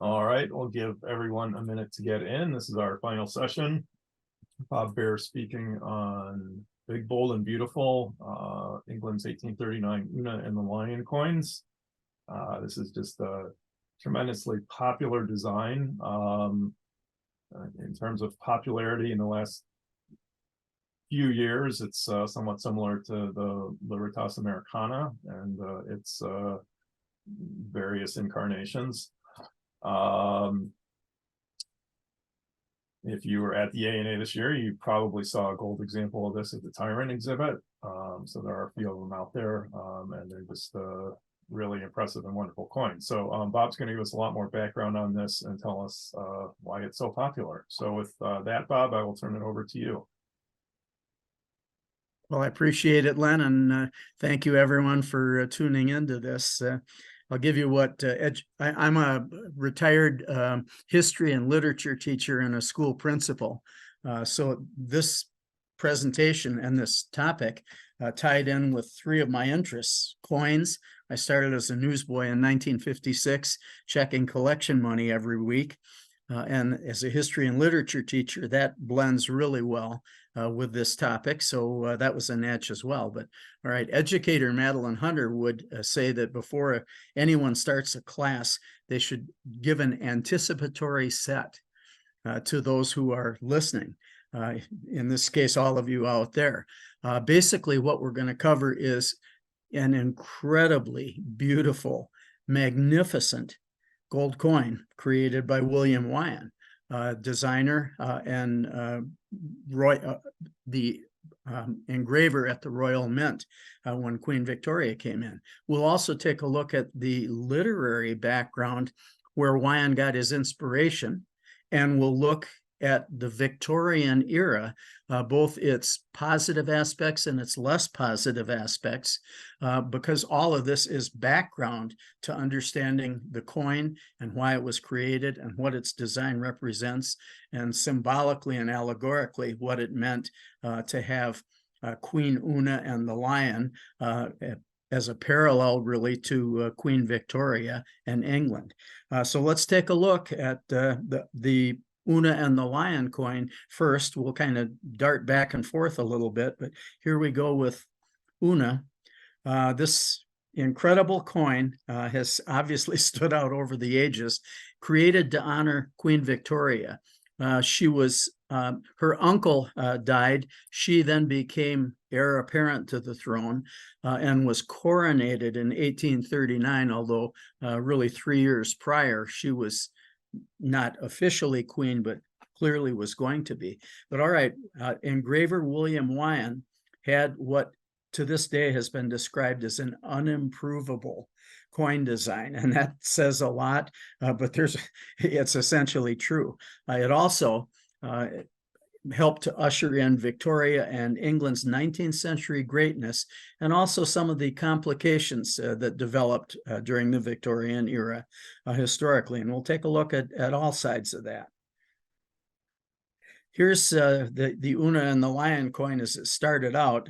All right, we'll give everyone a minute to get in. This is our final session. Bair speaking on Big, Bold, and Beautiful, England's 1839 Una and the Lion coins. This is just a tremendously popular design. In terms of popularity in the last few years, it's somewhat similar to the Libertas Americana and its various incarnations. If you were at the ANA this year, you probably saw a gold example of this at the Tyrant exhibit. So there are a few of them out there, and they're just really impressive and wonderful coins. So Bob's going to give us a lot more background on this and tell us why it's so popular. So with that, Bob, I will turn it over to you. Well, I appreciate it, Len, and thank you everyone for tuning into this. I'll give you what I'm a retired history and literature teacher and a school principal. So this presentation and this topic tied in with three of my interests: coins. I started as a newsboy in 1956, checking collection money every week. And as a history and literature teacher, that blends really well with this topic. So that was a niche as well. But all right, educator Madeline Hunter would say that before anyone starts a class, they should give an anticipatory set to those who are listening. In this case, all of you out there. Basically, what we're going to cover is an incredibly beautiful, magnificent gold coin created by William Wyon, designer and the engraver at the Royal Mint when Queen Victoria came in. We'll also take a look at the literary background where Wyon got his inspiration, and we'll look at the Victorian era, both its positive aspects and its less positive aspects, because all of this is background to understanding the coin and why it was created and what its design represents, and symbolically and allegorically what it meant to have Queen Una and the lion as a parallel really to Queen Victoria and England. So let's take a look at the Una and the lion coin first. We'll kind of dart back and forth a little bit, but here we go with Una. This incredible coin has obviously stood out over the ages, created to honor Queen Victoria. She was, her uncle died. She then became heir apparent to the throne and was coronated in 1839, although really 3 years prior, she was not officially queen, but clearly was going to be. But all right, engraver William Wyon had what to this day has been described as an unimprovable coin design, and that says a lot, but it's essentially true. It also helped to usher in Victoria and England's 19th century greatness, and also some of the complications that developed during the Victorian era historically. And we'll take a look at all sides of that. Here's the Una and the lion coin as it started out.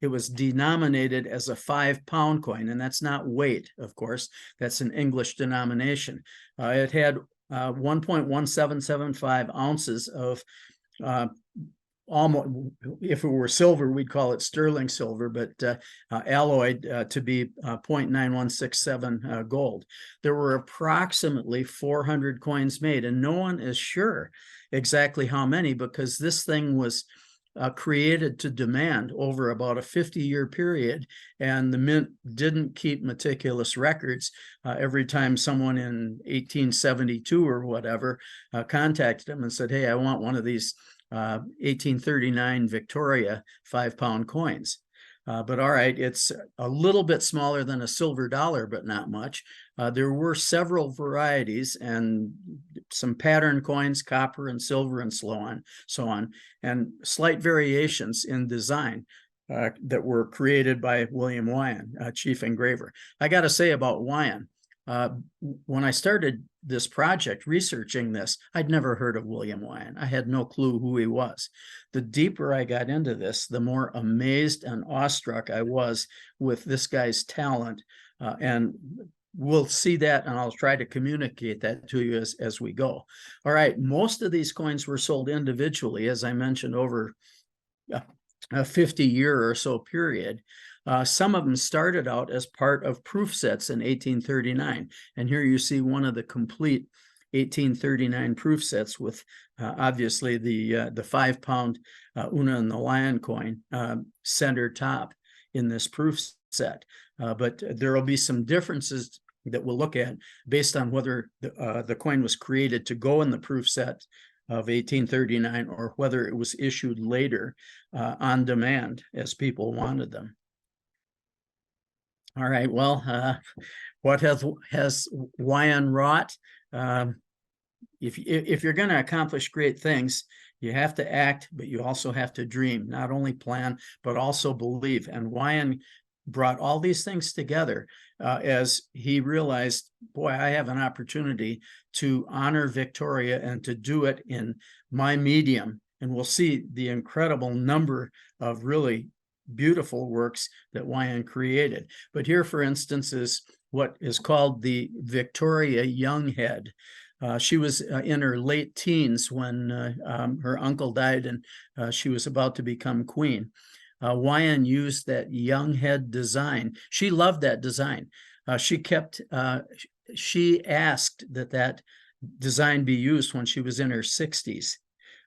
It was denominated as a 5-pound coin, and that's not weight, of course. That's an English denomination. It had 1.1775 ounces of almost, if it were silver, we'd call it sterling silver, but alloyed to be 0.9167 gold. There were approximately 400 coins made, and no one is sure exactly how many, because this thing was created to demand over about a 50-year period, and the mint didn't keep meticulous records. Every time someone in 1872 or whatever contacted them and said, hey, I want one of these 1839 Victoria 5-pound coins. But all right, it's a little bit smaller than a silver dollar, but not much. There were several varieties and some pattern coins, copper and silver and so on, and slight variations in design that were created by William Wyon, chief engraver. I got to say about Wyon, when I started this project researching this, I'd never heard of William Wyon. I had no clue who he was. The deeper I got into this, the more amazed and awestruck I was with this guy's talent and we'll see that, and I'll try to communicate that to you as we go. All right, most of these coins were sold individually, as I mentioned, over a 50-year or so period. Some of them started out as part of proof sets in 1839. And here you see one of the complete 1839 proof sets with obviously the 5-pound Una and the Lion coin center top in this proof set. But there will be some differences that we'll look at based on whether the coin was created to go in the proof set of 1839 or whether it was issued later on demand as people wanted them. All right, well, what has Wyon wrought? If you're going to accomplish great things, you have to act, but you also have to dream, not only plan, but also believe. And Wyon brought all these things together as he realized, boy, I have an opportunity to honor Victoria and to do it in my medium. And we'll see the incredible number of really beautiful works that Wyon created. But here, for instance, is what is called the Victoria Young Head. She was in her late teens when her uncle died and she was about to become queen. Wyon used that young head design. She loved that design. She asked that design be used when she was in her 60s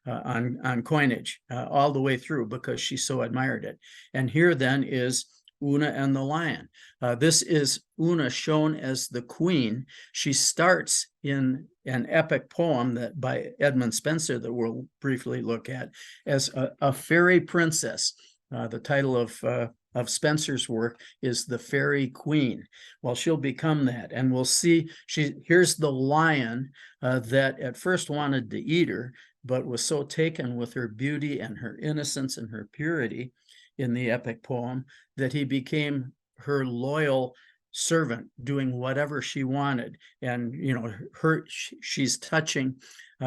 on coinage all the way through because she so admired it. And here then is Una and the Lion. This is Una shown as the queen. She starts in an epic poem that by Edmund Spenser that we'll briefly look at as a fairy princess. The title of Spenser's work is The Fairy Queen. Well, she'll become that, and we'll see. Here's the lion that at first wanted to eat her, but was so taken with her beauty and her innocence and her purity in the epic poem that he became her loyal servant, doing whatever she wanted. And she's touching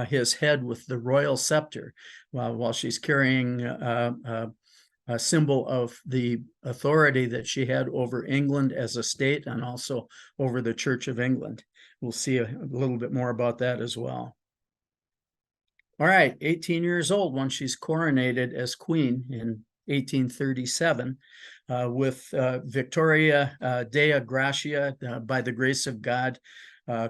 his head with the royal scepter while she's carrying a symbol of the authority that she had over England as a state and also over the Church of England. We'll see a little bit more about that as well. All right, 18 years old when she's coronated as queen in 1837 with Victoria Dea Gratia, by the grace of God,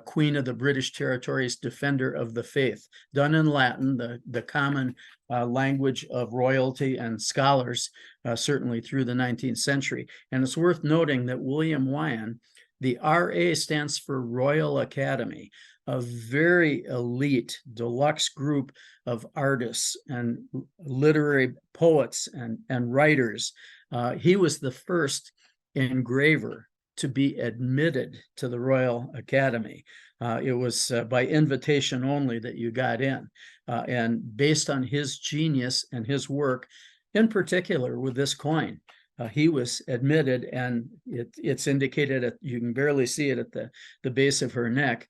Queen of the British Territories, Defender of the Faith, done in Latin, the common language of royalty and scholars, certainly through the 19th century. And it's worth noting that William Wyon, the RA stands for Royal Academy, a very elite deluxe group of artists and literary poets and writers. He was the first engraver to be admitted to the Royal Academy. It was by invitation only that you got in. And based on his genius and his work, in particular with this coin, he was admitted, and it's indicated, you can barely see it at the base of her neck,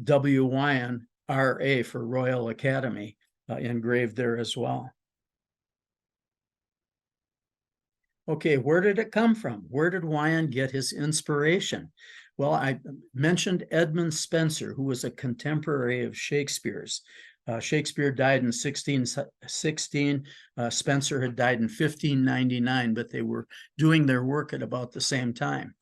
W. Wyon, R.A. for Royal Academy, engraved there as well. Okay, where did it come from? Where did Wyon get his inspiration? Well, I mentioned Edmund Spenser, who was a contemporary of Shakespeare's. Shakespeare died in 1616. Spenser had died in 1599, but they were doing their work at about the same time.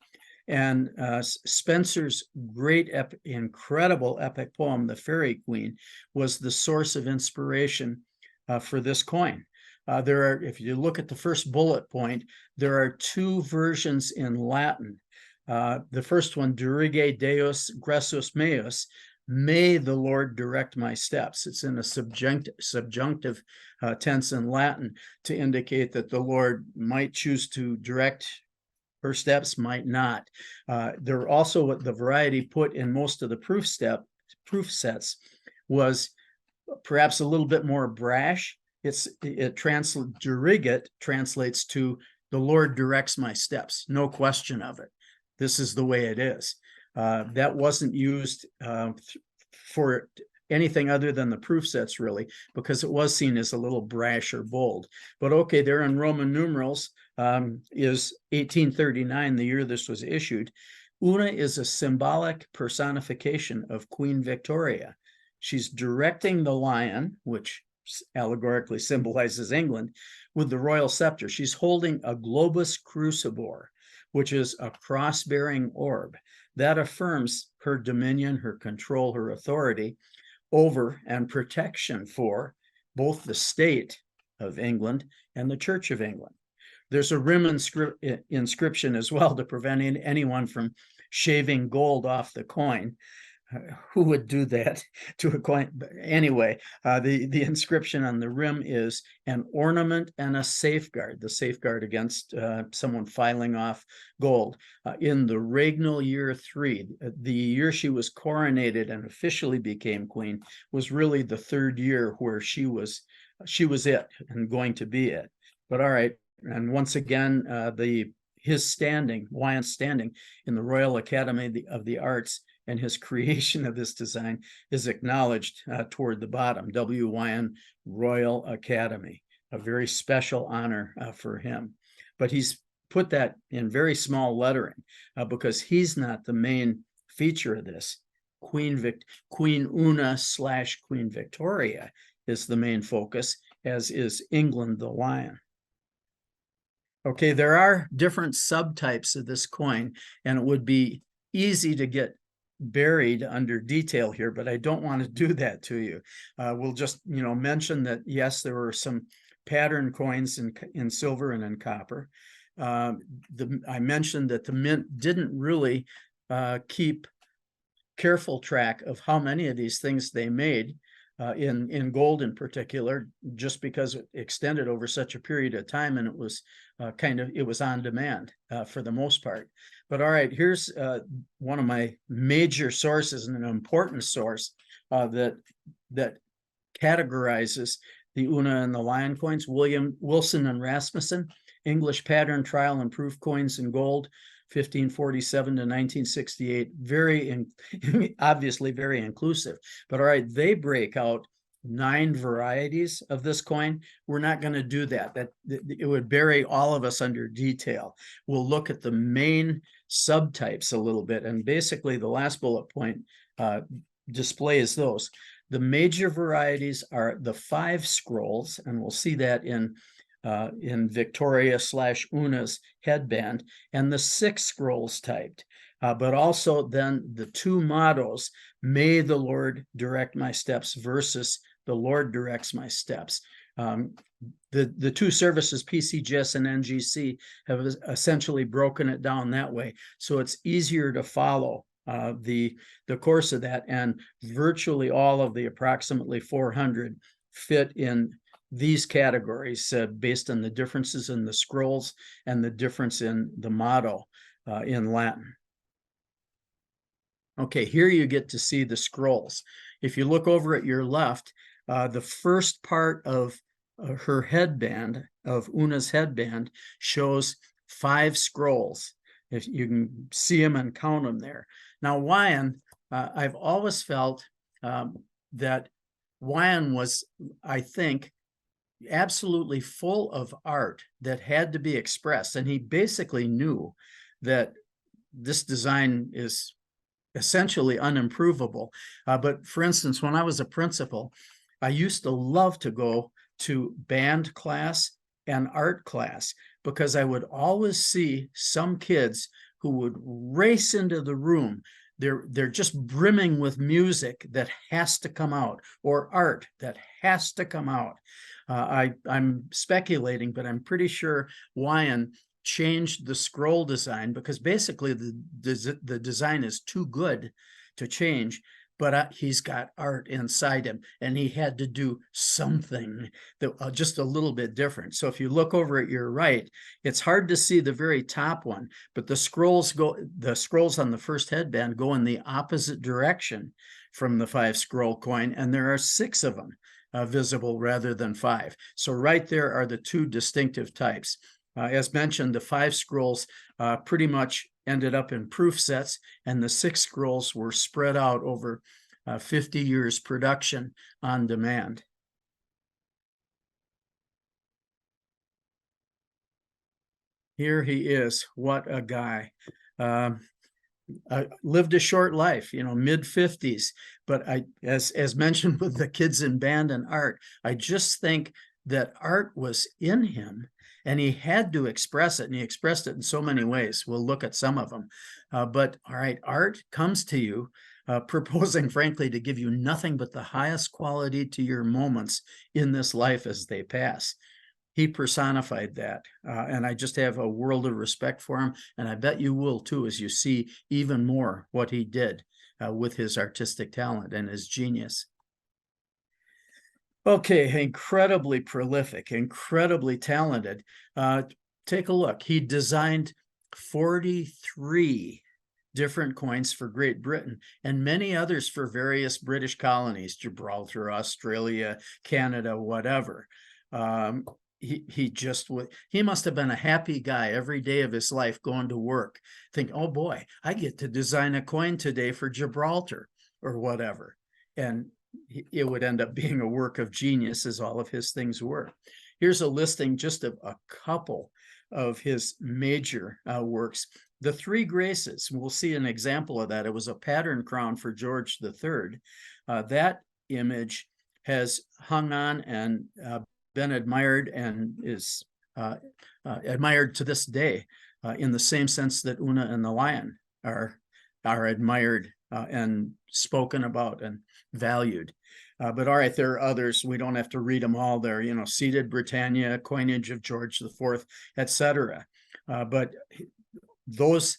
And Spenser's great, incredible epic poem, The Fairy Queen, was the source of inspiration for this coin. If you look at the first bullet point, there are two versions in Latin. The first one, Dirige Deus gressus meus, may the Lord direct my steps. It's in a subjunctive tense in Latin to indicate that the Lord might choose to direct her steps, might not. There also, what the variety put in most of the proof sets was perhaps a little bit more brash. Dirigit translates to the Lord directs my steps, no question of it. This is the way it is. That wasn't used for anything other than the proof sets, really, because it was seen as a little brash or bold. But okay, there in Roman numerals is 1839, the year this was issued. Una is a symbolic personification of Queen Victoria. She's directing the lion, which allegorically symbolizes England, with the royal scepter. She's holding a globus crucibor, which is a cross-bearing orb. That affirms her dominion, her control, her authority over and protection for both the state of England and the Church of England. There's a rim inscription as well to prevent anyone from shaving gold off the coin. Who would do that to a coin? But anyway, the inscription on the rim is an ornament and a safeguard, the safeguard against someone filing off gold. In the regnal year 3, the year she was coronated and officially became queen, was really the 3rd year where she was it and going to be it. But all right, and once again, his standing, Wyon's standing in the Royal Academy of the Arts, and his creation of this design is acknowledged toward the bottom, W. Wyon Royal Academy, a very special honor for him. But he's put that in very small lettering because he's not the main feature of this. Queen Una / Queen Victoria is the main focus, as is England the Lion. Okay, there are different subtypes of this coin, and it would be easy to get buried under detail here, but I don't want to do that to you. We'll just, mention that, yes, there were some pattern coins in silver and in copper. I mentioned that the mint didn't really keep careful track of how many of these things they made. In gold in particular, just because it extended over such a period of time, and it was it was on demand for the most part. But all right, here's one of my major sources and an important source that categorizes the Una and the Lion coins. Wilson and Rasmussen, English Pattern Trial and Proof Coins in Gold, 1547 to 1968, obviously very inclusive. But all right, they break out 9 varieties of this coin. We're not going to do that. It would bury all of us under detail. We'll look at the main subtypes a little bit, and basically the last bullet point displays those. The major varieties are the 5 scrolls, and we'll see that in Victoria / Una's headband, and the 6 scrolls typed, but also then the 2 mottos, "May the Lord direct my steps" versus "The Lord directs my steps." The 2 services, PCGS and NGC, have essentially broken it down that way, so it's easier to follow the course of that, and virtually all of the approximately 400 fit in these categories based on the differences in the scrolls and the difference in the motto in Latin. Okay, here you get to see the scrolls. If you look over at your left, the first part of her headband, of Una's headband, shows 5 scrolls. If you can see them and count them there. Now, Wyon, I've always felt that Wyon was, I think, absolutely full of art that had to be expressed, and he basically knew that this design is essentially unimprovable. But for instance, when I was a principal, I used to love to go to band class and art class because I would always see some kids who would race into the room. They're just brimming with music that has to come out, or art that has to come out. I'm speculating, but I'm pretty sure Wyon changed the scroll design because basically the design is too good to change, but he's got art inside him, and he had to do something that just a little bit different. So if you look over at your right, it's hard to see the very top one, but the scrolls on the first headband go in the opposite direction from the 5 scroll coin, and there are 6 of them visible rather than 5. So right there are the 2 distinctive types. As mentioned, the 5 scrolls pretty much ended up in proof sets, and the 6 scrolls were spread out over 50 years production on demand. Here he is. What a guy. lived a short life, mid-50s. But as mentioned with the kids in band and art, I just think that art was in him and he had to express it, and he expressed it in so many ways. We'll look at some of them. But all right, art comes to you proposing, frankly, to give you nothing but the highest quality to your moments in this life as they pass. He personified that, and I just have a world of respect for him, and I bet you will too, as you see even more what he did with his artistic talent and his genius. Okay, incredibly prolific, incredibly talented. Take a look. He designed 43 different coins for Great Britain and many others for various British colonies, Gibraltar, Australia, Canada, whatever. He must have been a happy guy every day of his life going to work, think, oh boy, I get to design a coin today for Gibraltar or whatever. And it would end up being a work of genius, as all of his things were. Here's a listing just of a couple of his major works. The Three Graces, we'll see an example of that. It was a pattern crown for George III. That image has hung on and been admired and is admired to this day in the same sense that Una and the Lion are admired and spoken about and valued. But all right, there are others. We don't have to read them all there, seated Britannia, coinage of George IV, etc. But those,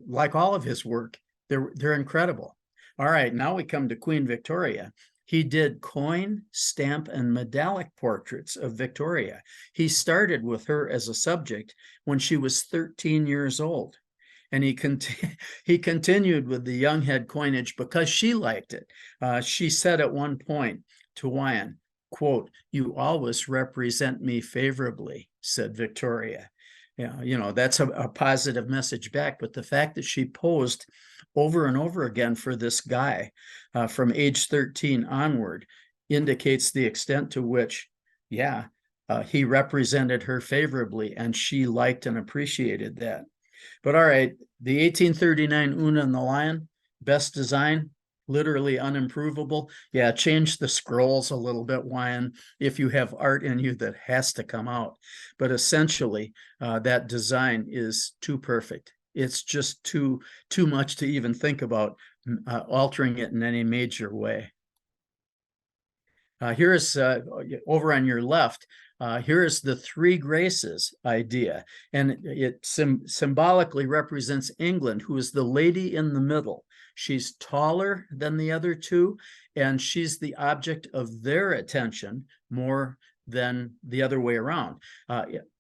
like all of his work, they're incredible. All right, now we come to Queen Victoria. He did coin, stamp, and medallic portraits of Victoria. He started with her as a subject when she was 13 years old. And he continued with the young head coinage because she liked it. She said at one point to Wyon, quote, "You always represent me favorably," said Victoria. Yeah, that's a positive message back. But the fact that she posed over and over again for this guy from age 13 onward indicates the extent to which, he represented her favorably, and she liked and appreciated that. But all right, the 1839 Una and the Lion, best design, literally unimprovable. Yeah, change the scrolls a little bit, Wyon, if you have art in you that has to come out. But essentially, that design is too perfect. It's just too much to even think about altering it in any major way. Here's over on your left. Here is the Three Graces idea, and it symbolically represents England, who is the lady in the middle. She's taller than the other two, and she's the object of their attention more than the other way around.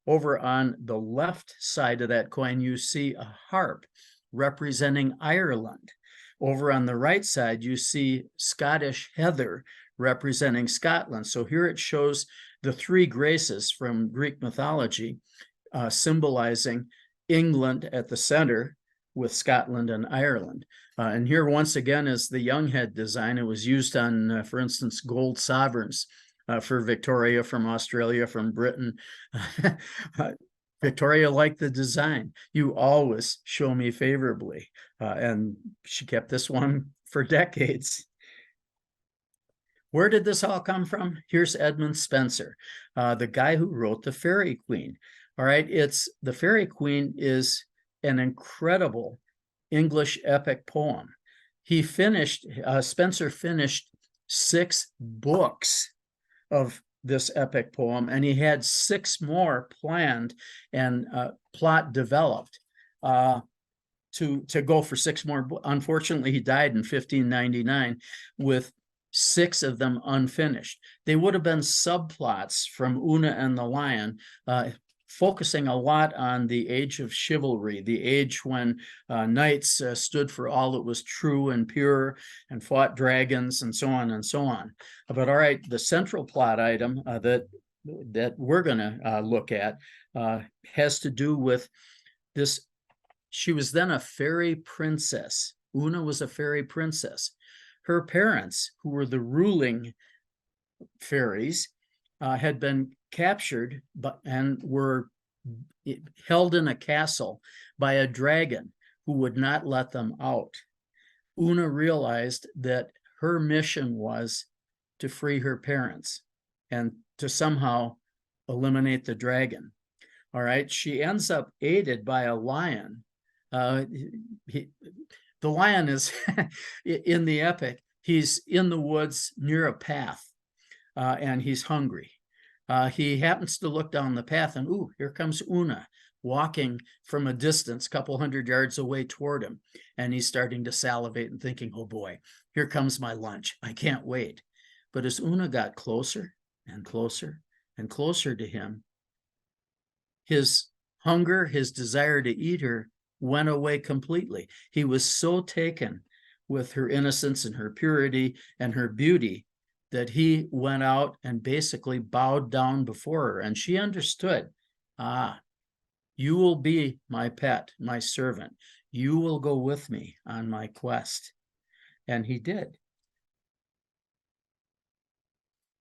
Over on the left side of that coin, you see a harp representing Ireland. Over on the right side, you see Scottish heather representing Scotland. So here it shows the Three Graces from Greek mythology, symbolizing England at the center with Scotland and Ireland. And here once again is the young head design. It was used on, for instance, gold sovereigns for Victoria from Australia, from Britain. Victoria liked the design. You always show me favorably. And she kept this one for decades. Where did this all come from? Here's Edmund Spenser, the guy who wrote The Faerie Queen. All right, The Faerie Queen is an incredible English epic poem. Spenser finished 6 books of this epic poem, and he had 6 more planned and plot developed to go for 6 more. Unfortunately, he died in 1599 with 6 of them unfinished. They would have been subplots from Una and the Lion, focusing a lot on the age of chivalry, the age when knights stood for all that was true and pure and fought dragons and so on and so on. But all right, the central plot item that we're going to look at has to do with this. She was then a fairy princess. Una was a fairy princess. Her parents, who were the ruling fairies, had been captured and were held in a castle by a dragon who would not let them out. Una realized that her mission was to free her parents and to somehow eliminate the dragon. All right, she ends up aided by a lion. The lion is in the epic. He's in the woods near a path, and he's hungry. He happens to look down the path, and ooh, here comes Una walking from a distance, a couple hundred yards away toward him. And he's starting to salivate and thinking, oh boy, here comes my lunch. I can't wait. But as Una got closer and closer and closer to him, his hunger, his desire to eat her went away completely. He was so taken with her innocence and her purity and her beauty that he went out and basically bowed down before her. And she understood, you will be my pet, my servant. You will go with me on my quest. And he did.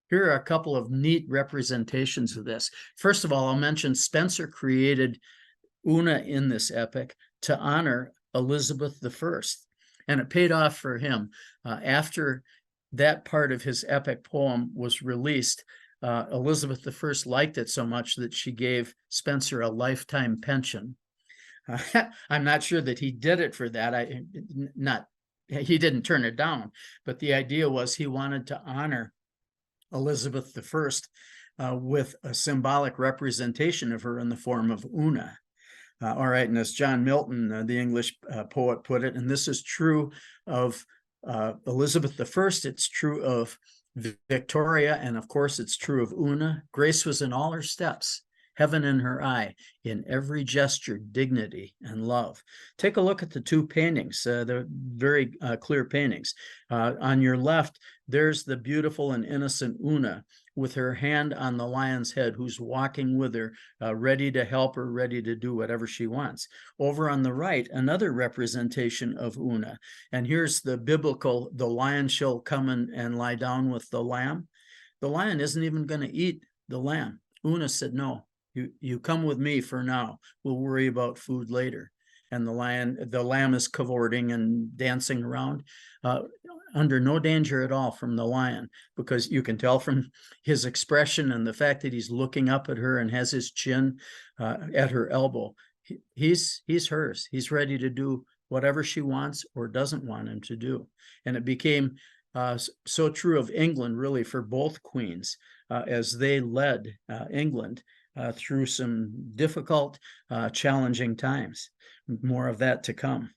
Here are a couple of neat representations of this. First of all, I'll mention Spenser created Una in this epic to honor Elizabeth I. And it paid off for him. After that part of his epic poem was released, Elizabeth I liked it so much that she gave Spenser a lifetime pension. I'm not sure that he did it for that. He didn't turn it down, but the idea was he wanted to honor Elizabeth I with a symbolic representation of her in the form of Una. All right, and as John Milton, the English poet, put it, and this is true of Elizabeth I, it's true of Victoria, and of course it's true of Una. Grace was in all her steps, heaven in her eye, in every gesture, dignity and love. Take a look at the two paintings. They're very clear paintings. On your left, there's the beautiful and innocent Una with her hand on the lion's head, who's walking with her, ready to help her, ready to do whatever she wants. Over on the right, another representation of Una. And here's the biblical, the lion shall come and lie down with the lamb. The lion isn't even going to eat the lamb. Una said, no, you come with me for now. We'll worry about food later. And the lamb is cavorting and dancing around, under no danger at all from the lion, because you can tell from his expression and the fact that he's looking up at her and has his chin at her elbow. He's hers. He's ready to do whatever she wants or doesn't want him to do. And it became so true of England, really, for both queens, as they led England through some difficult, challenging times. More of that to come.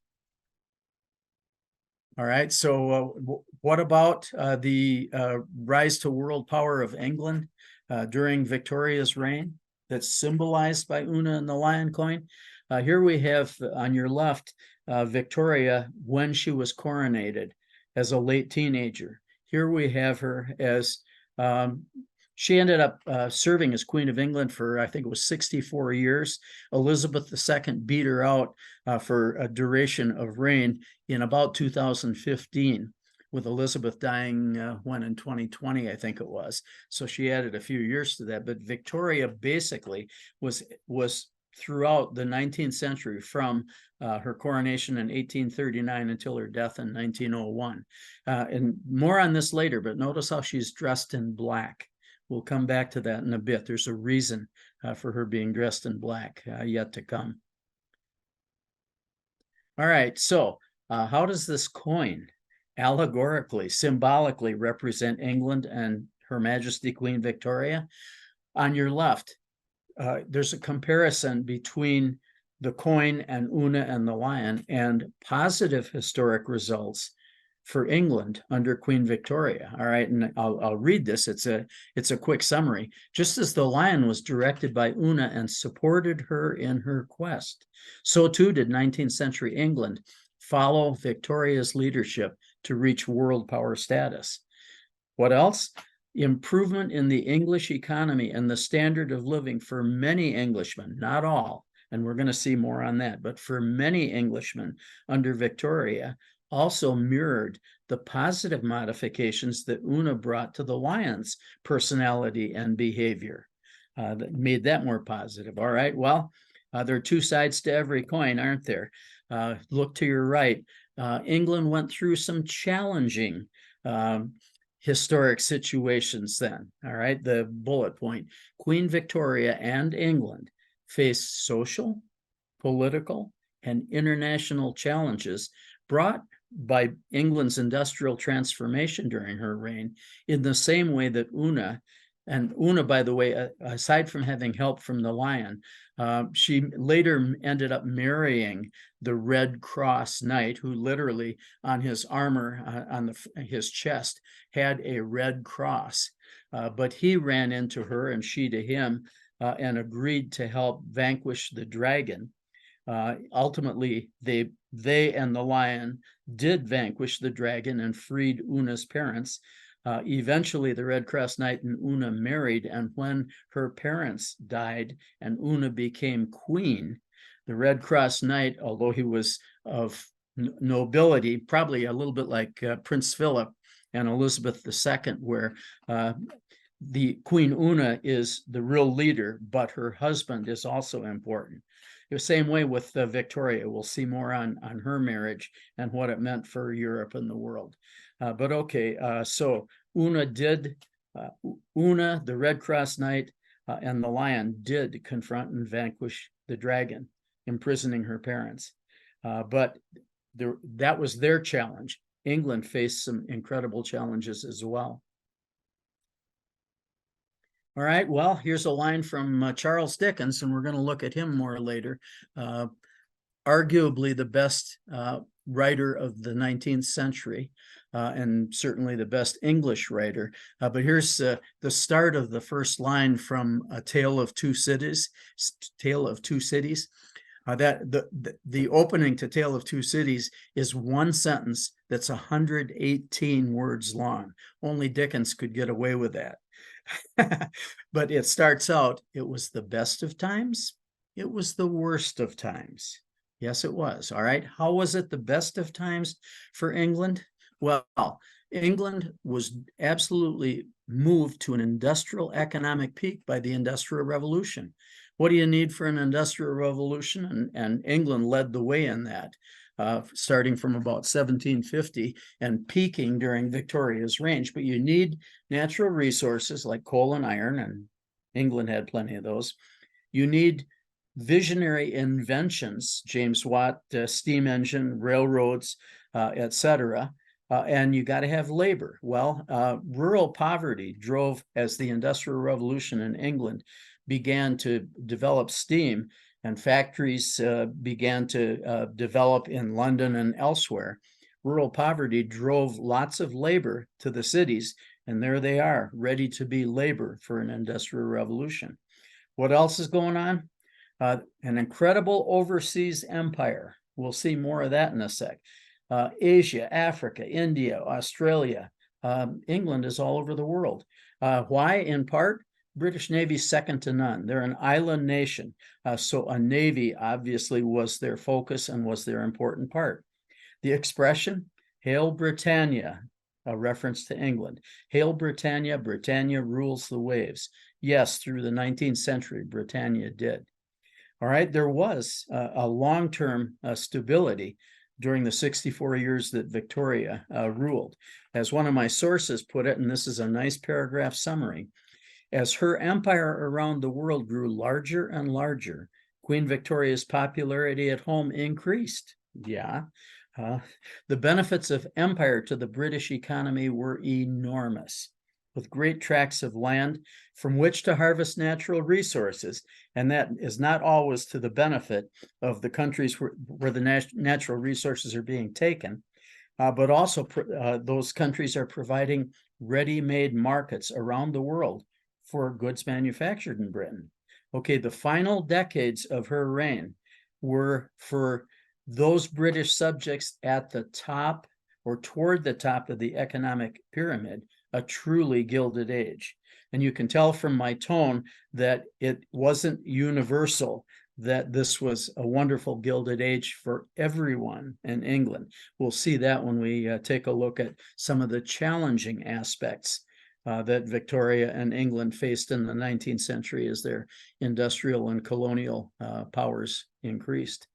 All right, so what about the rise to world power of England during Victoria's reign that's symbolized by Una and the lion coin? Here we have on your left Victoria when she was coronated as a late teenager. Here we have her as she ended up serving as Queen of England for, I think it was 64 years. Elizabeth II beat her out for a duration of reign in about 2015, with Elizabeth dying when in 2020, I think it was. So she added a few years to that. But Victoria basically was throughout the 19th century, from her coronation in 1839 until her death in 1901. And more on this later, but notice how she's dressed in black. We'll come back to that in a bit. There's a reason for her being dressed in black yet to come. All right, so how does this coin allegorically, symbolically represent England and Her Majesty Queen Victoria? On your left, there's a comparison between the coin and Una and the lion, and positive historic results for England under Queen Victoria. All right, and I'll read this. It's a quick summary. Just as the lion was directed by Una and supported her in her quest, so too did 19th century England follow Victoria's leadership to reach world power status. What else? Improvement in the English economy and the standard of living for many Englishmen, not all, and we're going to see more on that, but for many Englishmen under Victoria, also mirrored the positive modifications that Una brought to the lion's personality and behavior. That made that more positive. All right, well, there are two sides to every coin, aren't there? Look to your right. England went through some challenging historic situations then. All right, the bullet point. Queen Victoria and England faced social, political, and international challenges brought by England's industrial transformation during her reign, in the same way that Una, by the way, aside from having help from the Lion, she later ended up marrying the Red Cross Knight, who literally on his armor, on his chest, had a red cross. But he ran into her and she to him, and agreed to help vanquish the dragon. Ultimately, they and the Lion did vanquish the dragon and freed Una's parents. Eventually, the Red Cross Knight and Una married, and when her parents died and Una became queen, the Red Cross Knight, although he was of nobility, probably a little bit like Prince Philip and Elizabeth II, where the Queen Una is the real leader, but her husband is also important. The same way with Victoria. We'll see more on her marriage and what it meant for Europe and the world. But okay, so Una, the Red Cross Knight, and the Lion did confront and vanquish the dragon, imprisoning her parents. But that was their challenge. England faced some incredible challenges as well. All right, well, here's a line from Charles Dickens, and we're going to look at him more later. Arguably the best writer of the 19th century, and certainly the best English writer. But here's the start of the first line from A Tale of Two Cities. The opening to Tale of Two Cities is one sentence that's 118 words long. Only Dickens could get away with that. But it starts out, it was the best of times, it was the worst of times. Yes, it was. All right. How was it the best of times for England? Well, England was absolutely moved to an industrial economic peak by the Industrial Revolution. What do you need for an industrial revolution? And England led the way in that. Starting from about 1750 and peaking during Victoria's reign. But you need natural resources like coal and iron, and England had plenty of those. You need visionary inventions, James Watt, steam engine, railroads, etc. And you got to have labor. Well, rural poverty drove, as the Industrial Revolution in England began to develop steam, and factories began to develop in London and elsewhere. Rural poverty drove lots of labor to the cities, and there they are, ready to be labor for an industrial revolution. What else is going on? An incredible overseas empire. We'll see more of that in a sec. Asia, Africa, India, Australia. England is all over the world. Why? In part, British Navy second to none. They're an island nation, so a navy obviously was their focus and was their important part. The expression, Hail Britannia, a reference to England. Hail Britannia, Britannia rules the waves. Yes, through the 19th century, Britannia did. All right, there was a long-term stability during the 64 years that Victoria ruled. As one of my sources put it, and this is a nice paragraph summary, as her empire around the world grew larger and larger, Queen Victoria's popularity at home increased. Yeah. The benefits of empire to the British economy were enormous, with great tracts of land from which to harvest natural resources. And that is not always to the benefit of the countries where the natural resources are being taken, but also those countries are providing ready-made markets around the world for goods manufactured in Britain. Okay, the final decades of her reign were for those British subjects at the top or toward the top of the economic pyramid, a truly gilded age. And you can tell from my tone that it wasn't universal, that this was a wonderful gilded age for everyone in England. We'll see that when we take a look at some of the challenging aspects that Victoria and England faced in the 19th century as their industrial and colonial powers increased.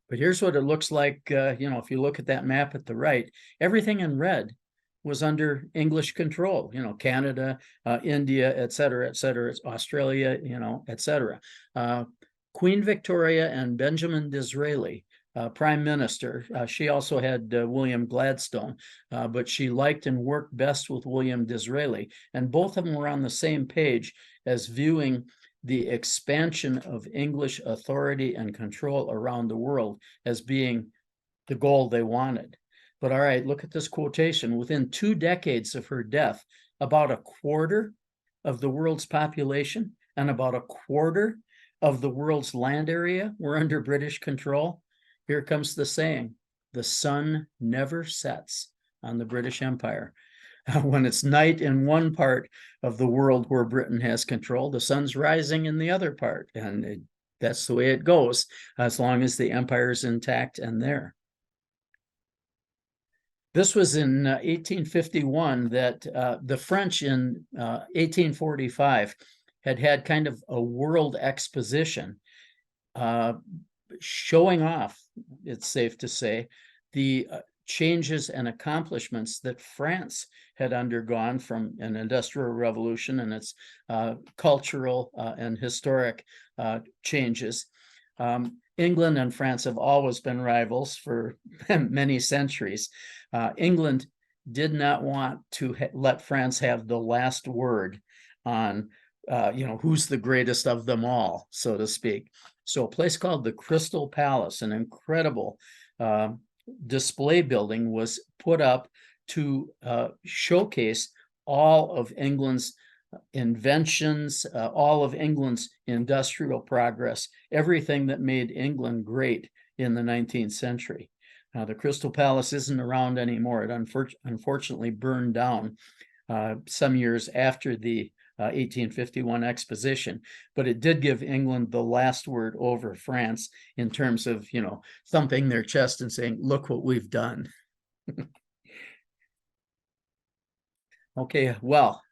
But here's what it looks like, if you look at that map at the right, everything in red was under English control, Canada, India, et cetera, Australia, et cetera. Queen Victoria and Benjamin Disraeli, Prime Minister. She also had William Gladstone, but she liked and worked best with William Disraeli. And both of them were on the same page as viewing the expansion of English authority and control around the world as being the goal they wanted. But all right, look at this quotation. Within 2 decades of her death, about a quarter of the world's population and about a quarter of the world's land area were under British control. Here comes the saying, the sun never sets on the British Empire. When it's night in one part of the world where Britain has control, the sun's rising in the other part. And that's the way it goes, as long as the empire is intact and there. This was in 1851 that the French in 1845 had kind of a world exposition showing off, it's safe to say, the changes and accomplishments that France had undergone from an industrial revolution and its cultural and historic changes. England and France have always been rivals for many centuries. England did not want to let France have the last word on, who's the greatest of them all, so to speak. So a place called the Crystal Palace, an incredible display building, was put up to showcase all of England's inventions, all of England's industrial progress, everything that made England great in the 19th century. Now, the Crystal Palace isn't around anymore. It unfortunately burned down some years after the 1851 exposition, but it did give England the last word over France in terms of, thumping their chest and saying, look what we've done. Okay, well,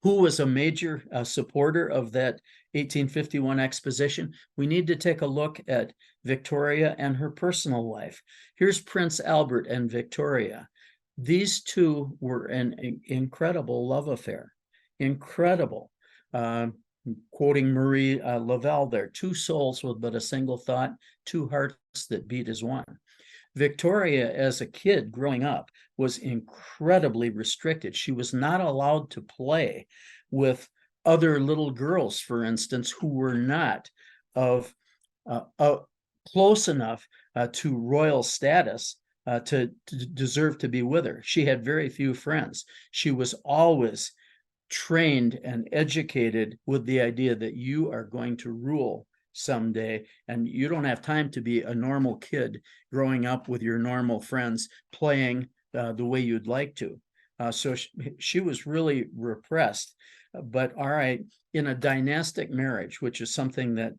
who was a major supporter of that 1851 exposition? We need to take a look at Victoria and her personal life. Here's Prince Albert and Victoria. These two were an incredible love affair, incredible. Quoting Marie Lavelle there, 2 souls with but a single thought, 2 hearts that beat as one. Victoria, as a kid growing up, was incredibly restricted. She was not allowed to play with other little girls, for instance, who were not of close enough to royal status to deserve to be with her. She had very few friends. She was always trained and educated with the idea that you are going to rule someday, and you don't have time to be a normal kid growing up with your normal friends playing the way you'd like to. So she was really repressed. But all right, in a dynastic marriage, which is something that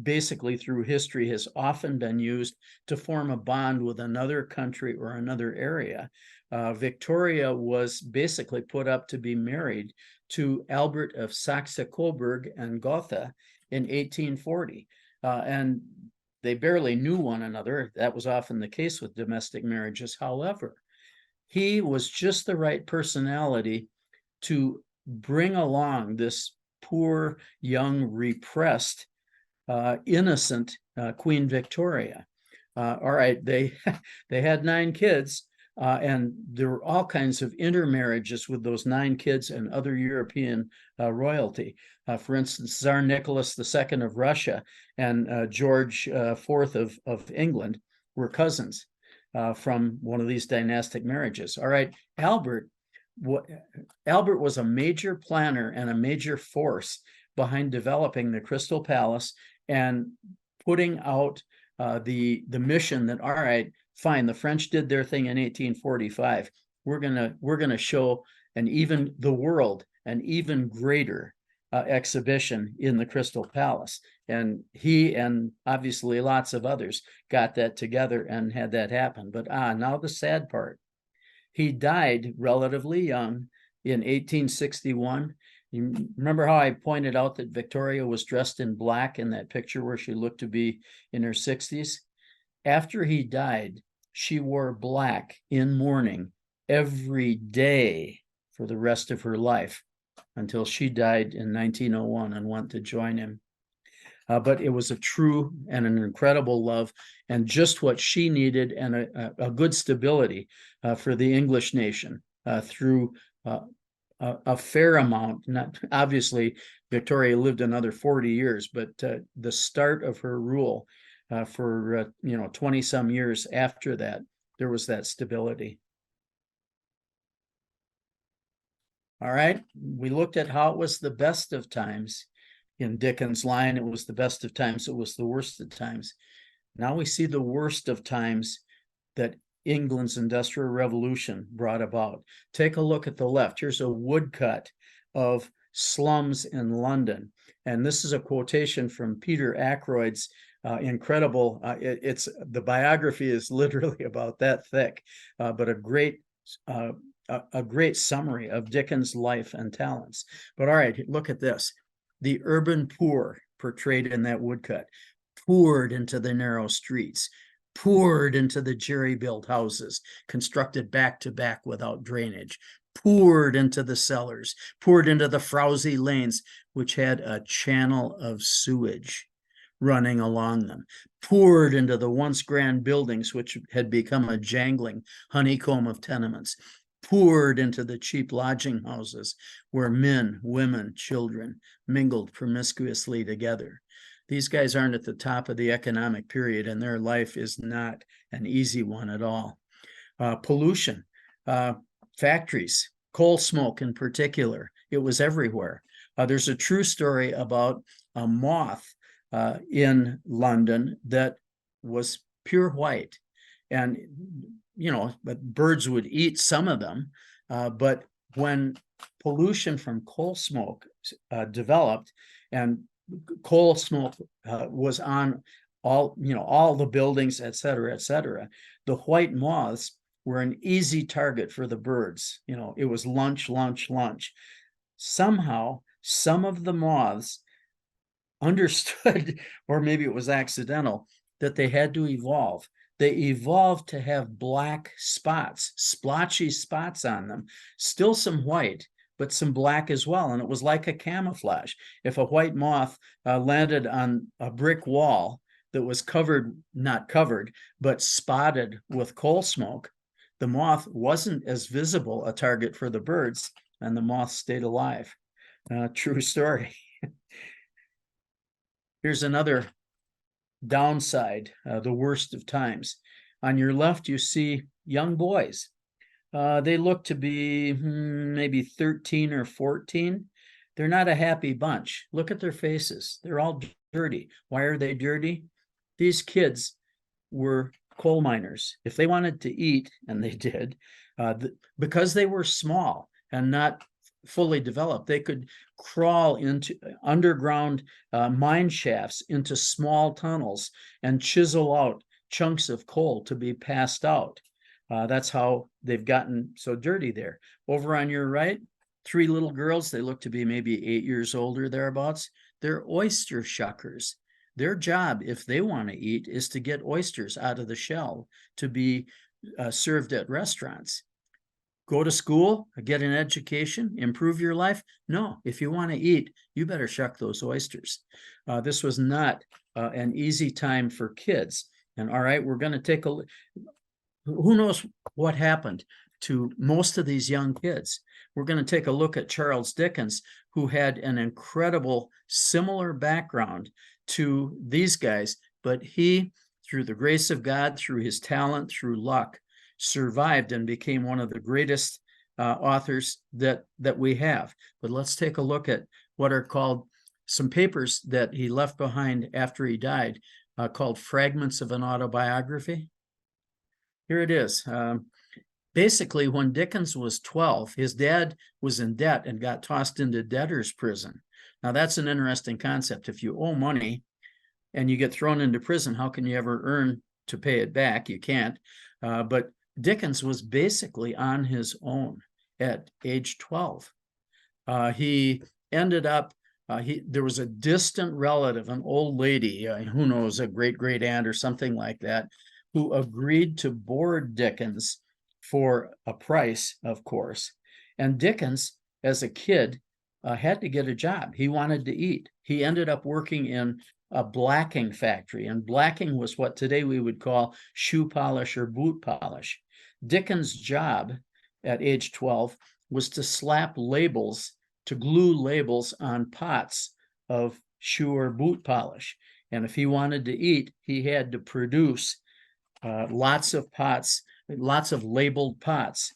basically through history has often been used to form a bond with another country or another area, Victoria was basically put up to be married to Albert of Saxe-Coburg and Gotha in 1840. And they barely knew one another. That was often the case with domestic marriages. However, he was just the right personality to bring along this poor, young, repressed, innocent Queen Victoria. All right, they had 9 kids, and there were all kinds of intermarriages with those 9 kids and other European royalty. For instance, Tsar Nicholas II of Russia and George IV of England were cousins from one of these dynastic marriages. All right, Albert was a major planner and a major force behind developing the Crystal Palace and putting out the mission that, all right, fine, the French did their thing in 1845. We're gonna show the world an even greater exhibition in the Crystal Palace. And he and obviously lots of others got that together and had that happen. But now the sad part. He died relatively young in 1861. You remember how I pointed out that Victoria was dressed in black in that picture where she looked to be in her 60s? After he died, she wore black in mourning every day for the rest of her life until she died in 1901 and went to join him. But it was a true and an incredible love, and just what she needed, and a good stability for the English nation through a fair amount. Not obviously, Victoria lived another 40 years, but the start of her rule for 20 some years after that, there was that stability. All right, we looked at how it was the best of times. In Dickens' line, it was the best of times, it was the worst of times. Now we see the worst of times that England's Industrial Revolution brought about. Take a look at the left. Here's a woodcut of slums in London. And this is a quotation from Peter Ackroyd's incredible, the biography is literally about that thick, but a great summary of Dickens' life and talents. But all right, look at this. The urban poor portrayed in that woodcut poured into the narrow streets, poured into the jerry-built houses, constructed back to back without drainage, poured into the cellars, poured into the frowsy lanes, which had a channel of sewage running along them, poured into the once grand buildings, which had become a jangling honeycomb of tenements, poured into the cheap lodging houses where men, women, children mingled promiscuously together. These guys aren't at the top of the economic period, and their life is not an easy one at all. Pollution, factories, coal smoke in particular, it was everywhere. There's a true story about a moth in London that was pure white. And, but birds would eat some of them. But when pollution from coal smoke developed, and coal smoke was on all the buildings, et cetera, the white moths were an easy target for the birds. It was lunch, lunch, lunch. Somehow, some of the moths understood, or maybe it was accidental, that they had to evolve. They evolved to have black spots, splotchy spots on them, still some white, but some black as well. And it was like a camouflage. If a white moth landed on a brick wall that was not covered, but spotted with coal smoke, the moth wasn't as visible a target for the birds, and the moth stayed alive. True story. Here's another downside, the worst of times. On your left, you see young boys. They look to be maybe 13 or 14. They're not a happy bunch. Look at their faces. They're all dirty. Why are they dirty? These kids were coal miners. If they wanted to eat, and they did, because they were small and not fully developed, they could crawl into underground mine shafts into small tunnels and chisel out chunks of coal to be passed out. That's how they've gotten so dirty there. Over on your right, 3 little girls, they look to be maybe 8 years old or thereabouts. They're oyster shuckers. Their job, if they want to eat, is to get oysters out of the shell to be served at restaurants. Go to school, get an education, improve your life? No, if you want to eat, you better shuck those oysters. This was not an easy time for kids. And all right, we're going to take a look. Who knows what happened to most of these young kids? We're going to take a look at Charles Dickens, who had an incredible similar background to these guys, but he, through the grace of God, through his talent, through luck, survived and became one of the greatest authors that we have. But let's take a look at what are called some papers that he left behind after he died, called Fragments of an Autobiography. Here it is. Basically, when Dickens was 12, his dad was in debt and got tossed into debtor's prison. Now, that's an interesting concept. If you owe money and you get thrown into prison, how can you ever earn to pay it back? You can't. But Dickens was basically on his own at age 12. He ended up, there was a distant relative, an old lady, who knows, a great aunt or something like that, who agreed to board Dickens for a price, of course. And Dickens, as a kid, had to get a job. He wanted to eat. He ended up working in a blacking factory, and blacking was what today we would call shoe polish or boot polish. Dickens' job at age 12 was to slap labels, to glue labels on pots of shoe or boot polish. And if he wanted to eat, he had to produce lots of pots, lots of labeled pots,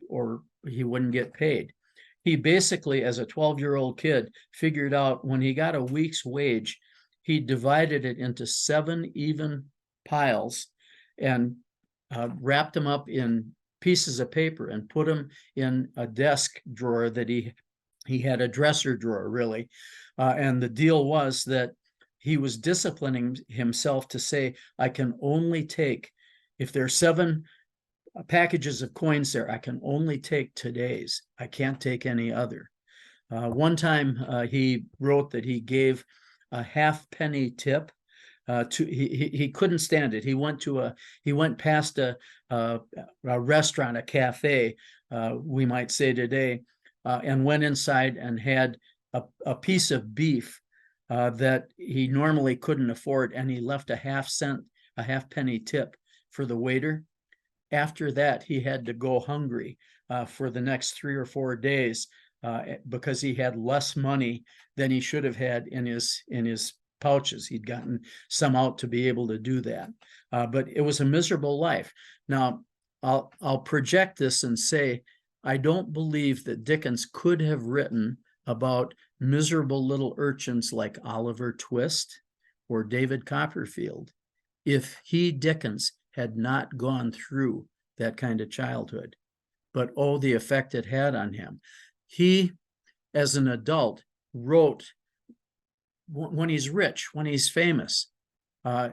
or he wouldn't get paid. He basically, as a 12-year-old kid, figured out when he got a week's wage, he divided it into 7 even piles and wrapped them up in pieces of paper and put them in a desk drawer that he had a dresser drawer, really. And the deal was that he was disciplining himself to say, I can only take, if there are 7 packages of coins there, I can only take today's. I can't take any other. One time he wrote that he gave a half-penny tip he couldn't stand it. He went past a restaurant, a cafe, we might say today, and went inside and had a piece of beef that he normally couldn't afford, and he left a half-penny tip for the waiter. After that, he had to go hungry for the next 3 or 4 days because he had less money than he should have had in his pouches. He'd gotten some out to be able to do that. But it was a miserable life. Now, I'll project this and say, I don't believe that Dickens could have written about miserable little urchins like Oliver Twist or David Copperfield if he, Dickens, had not gone through that kind of childhood. But oh, the effect it had on him. He, as an adult, wrote, when he's rich, when he's famous,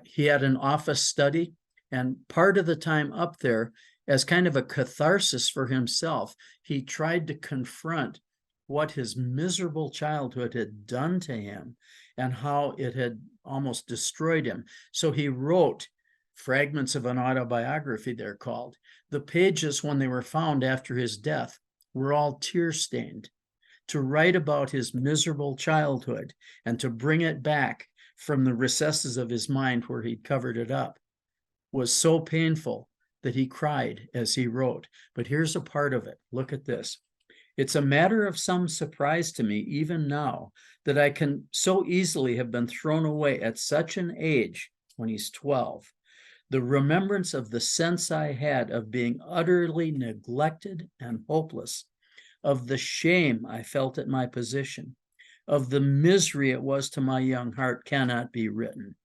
he had an office study, and part of the time up there, as kind of a catharsis for himself, he tried to confront what his miserable childhood had done to him and how it had almost destroyed him. So he wrote fragments of an autobiography, they're called. The pages, when they were found after his death, were all tear-stained. To write about his miserable childhood and to bring it back from the recesses of his mind where he'd covered it up was so painful that he cried as he wrote. But here's a part of it. Look at this. It's a matter of some surprise to me, even now, that I can so easily have been thrown away at such an age, when he's 12. The remembrance of the sense I had of being utterly neglected and hopeless, of the shame I felt at my position, of the misery it was to my young heart, cannot be written.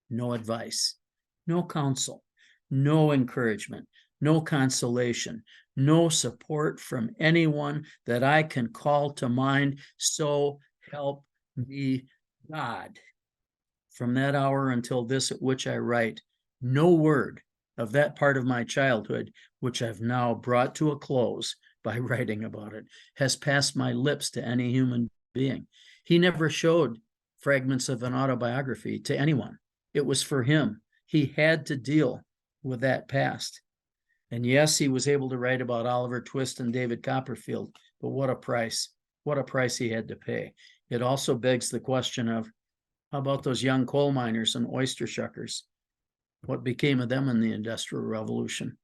No advice, no counsel, no encouragement, no consolation, no support from anyone that I can call to mind. So help me God. From that hour until this at which I write, no word of that part of my childhood, which I've now brought to a close by writing about it, has passed my lips to any human being. He never showed fragments of an autobiography to anyone. It was for him. He had to deal with that past. And yes, he was able to write about Oliver Twist and David Copperfield, but what a price he had to pay. It also begs the question of, how about those young coal miners and oyster shuckers? What became of them in the Industrial Revolution?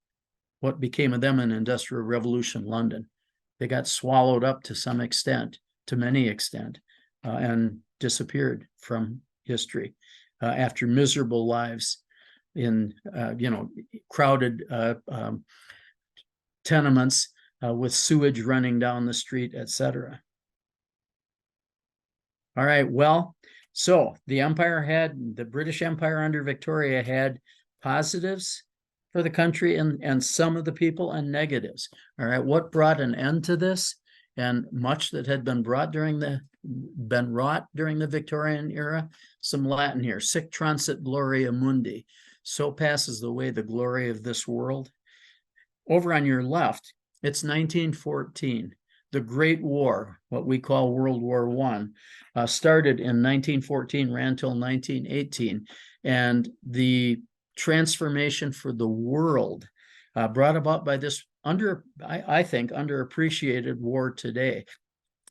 What became of them in Industrial Revolution London? They got swallowed up to some extent, to many extent, and disappeared from history after miserable lives in crowded tenements with sewage running down the street, etc. All right, well, so the British Empire under Victoria had positives for the country and some of the people, and negatives. All right, what brought an end to this? And much that had been wrought during the Victorian era. Some Latin here: sic transit gloria mundi. So passes away the glory of this world. Over on your left, it's 1914. The Great War, what we call World War I, started in 1914, ran till 1918, and the transformation for the world brought about by this I think, underappreciated war today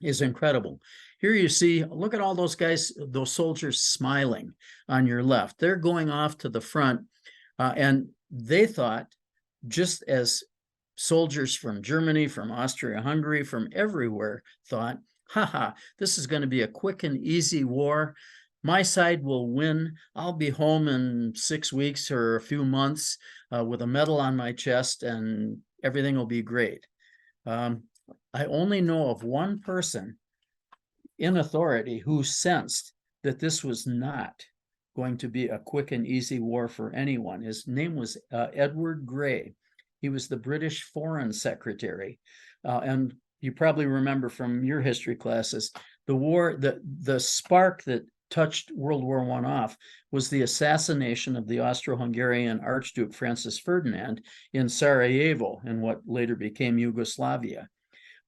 is incredible. Here you see, look at all those guys, those soldiers smiling on your left. They're going off to the front, and they thought, just as soldiers from Germany, from Austria-Hungary, from everywhere thought, haha, this is going to be a quick and easy war. My side will win. I'll be home in 6 weeks or a few months with a medal on my chest, and everything will be great. I only know of one person in authority who sensed that this was not going to be a quick and easy war for anyone. His name was Edward Grey. He was the British Foreign Secretary. And you probably remember from your history classes, the spark that touched World War I off was the assassination of the Austro-Hungarian Archduke Francis Ferdinand in Sarajevo, in what later became Yugoslavia.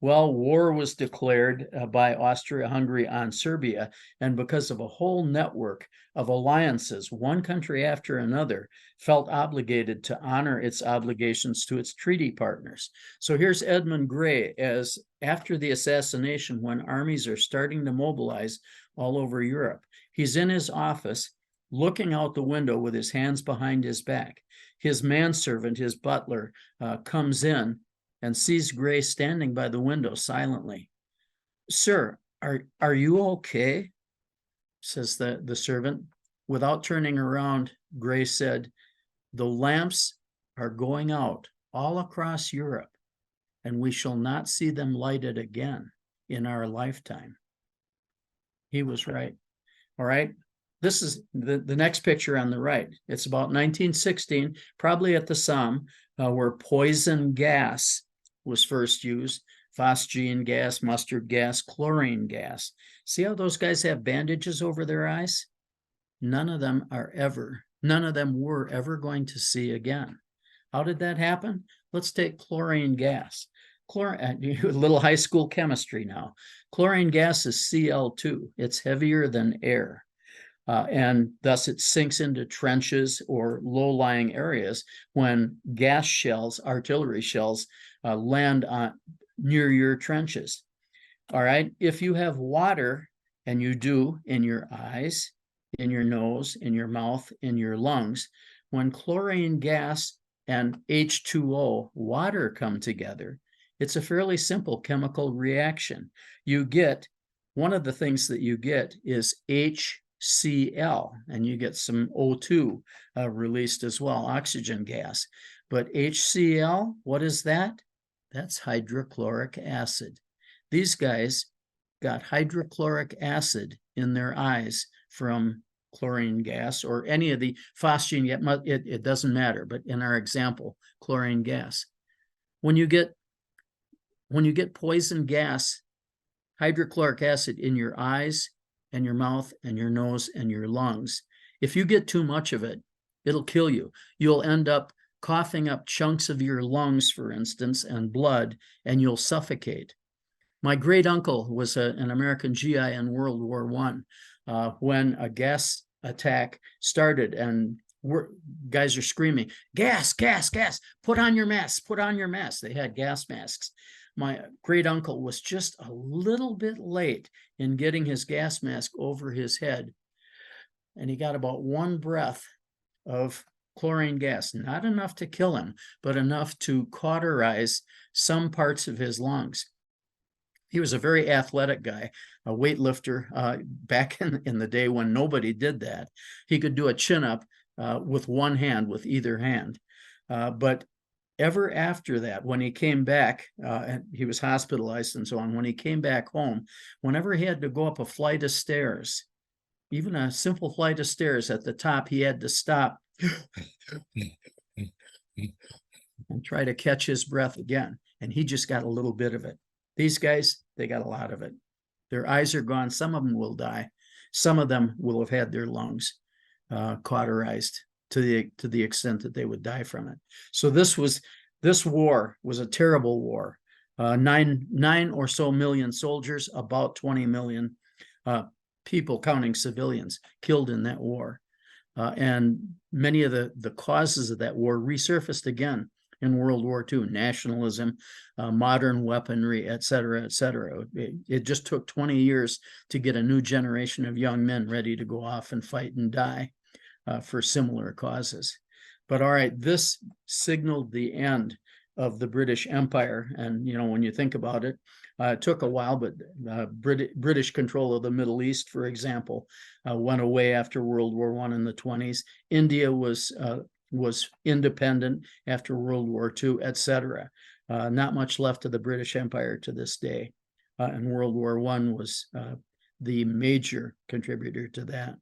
Well, war was declared by Austria-Hungary on Serbia, and because of a whole network of alliances, one country after another felt obligated to honor its obligations to its treaty partners. So here's Edmund Grey, as after the assassination, when armies are starting to mobilize all over Europe, he's in his office looking out the window with his hands behind his back. His manservant, his butler, comes in and sees Grey standing by the window silently. "Sir, are you okay?" says the servant. Without turning around, Grey said, "The lamps are going out all across Europe, and we shall not see them lighted again in our lifetime." He was right. All right. This is the next picture on the right. It's about 1916, probably at the Somme, where poison gas was first used. Phosgene gas, mustard gas, chlorine gas. See how those guys have bandages over their eyes? None of them were ever going to see again. How did that happen? Let's take chlorine gas. A little high school chemistry now. Chlorine gas is Cl2. It's heavier than air. And thus it sinks into trenches or low-lying areas when gas shells, artillery shells, land near your trenches. All right, if you have water, and you do, in your eyes, in your nose, in your mouth, in your lungs, when chlorine gas and H2O, water, come together, it's a fairly simple chemical reaction. One of the things that you get is HCl, and you get some O2 released as well, oxygen gas. But HCl, what is that? That's hydrochloric acid. These guys got hydrochloric acid in their eyes from chlorine gas, or any of the phosgene, it doesn't matter, but in our example, chlorine gas. When you get poison gas, hydrochloric acid in your eyes and your mouth and your nose and your lungs, if you get too much of it, it'll kill you. You'll end up coughing up chunks of your lungs, for instance, and blood, and you'll suffocate. My great uncle was an American GI in World War I when a gas attack started, and guys are screaming, "Gas, gas, gas, put on your mask, put on your mask." They had gas masks. My great uncle was just a little bit late in getting his gas mask over his head, and he got about one breath of chlorine gas, not enough to kill him, but enough to cauterize some parts of his lungs. He was a very athletic guy, a weightlifter, back in the day when nobody did that. He could do a chin-up with one hand, with either hand. But ever after that, when he came back, and he was hospitalized and so on, when he came back home, whenever he had to go up a flight of stairs, even a simple flight of stairs, at the top, he had to stop and try to catch his breath again. And he just got a little bit of it. These guys, they got a lot of it. Their eyes are gone. Some of them will die. Some of them will have had their lungs cauterized to the extent that they would die from it. So this war was a terrible war. Nine or so million soldiers, about 20 million people, counting civilians, killed in that war. And many of the causes of that war resurfaced again in World War II: nationalism, modern weaponry, et cetera, et cetera. It just took 20 years to get a new generation of young men ready to go off and fight and die for similar causes. But all right, this signaled the end of the British Empire. And, you know, when you think about it, it took a while, but British control of the Middle East, for example, went away after World War I in the 20s. India was independent after World War II, et cetera. Not much left of the British Empire to this day. And World War I was the major contributor to that.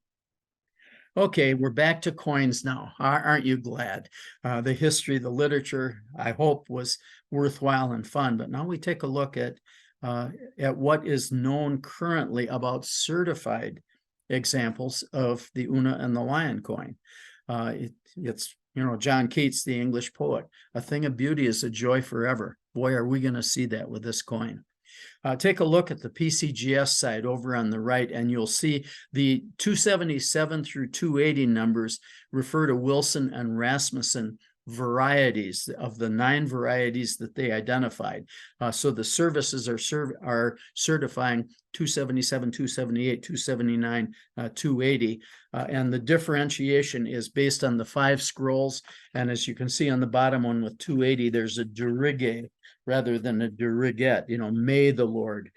Okay, we're back to coins now. Aren't you glad? The history, the literature, I hope, was worthwhile and fun. But now we take a look at what is known currently about certified examples of the Una and the Lion coin. It's, you know, John Keats, the English poet, "A thing of beauty is a joy forever." Boy, are we going to see that with this coin. Take a look at the PCGS side over on the right, and you'll see the 277 through 280 numbers refer to Wilson and Rasmussen varieties of the 9 varieties that they identified. So the services are certifying 277, 278, 279, 280. And the differentiation is based on the 5 scrolls. And as you can see on the bottom one with 280, there's a dirige rather than a dirigette. You know, may the Lord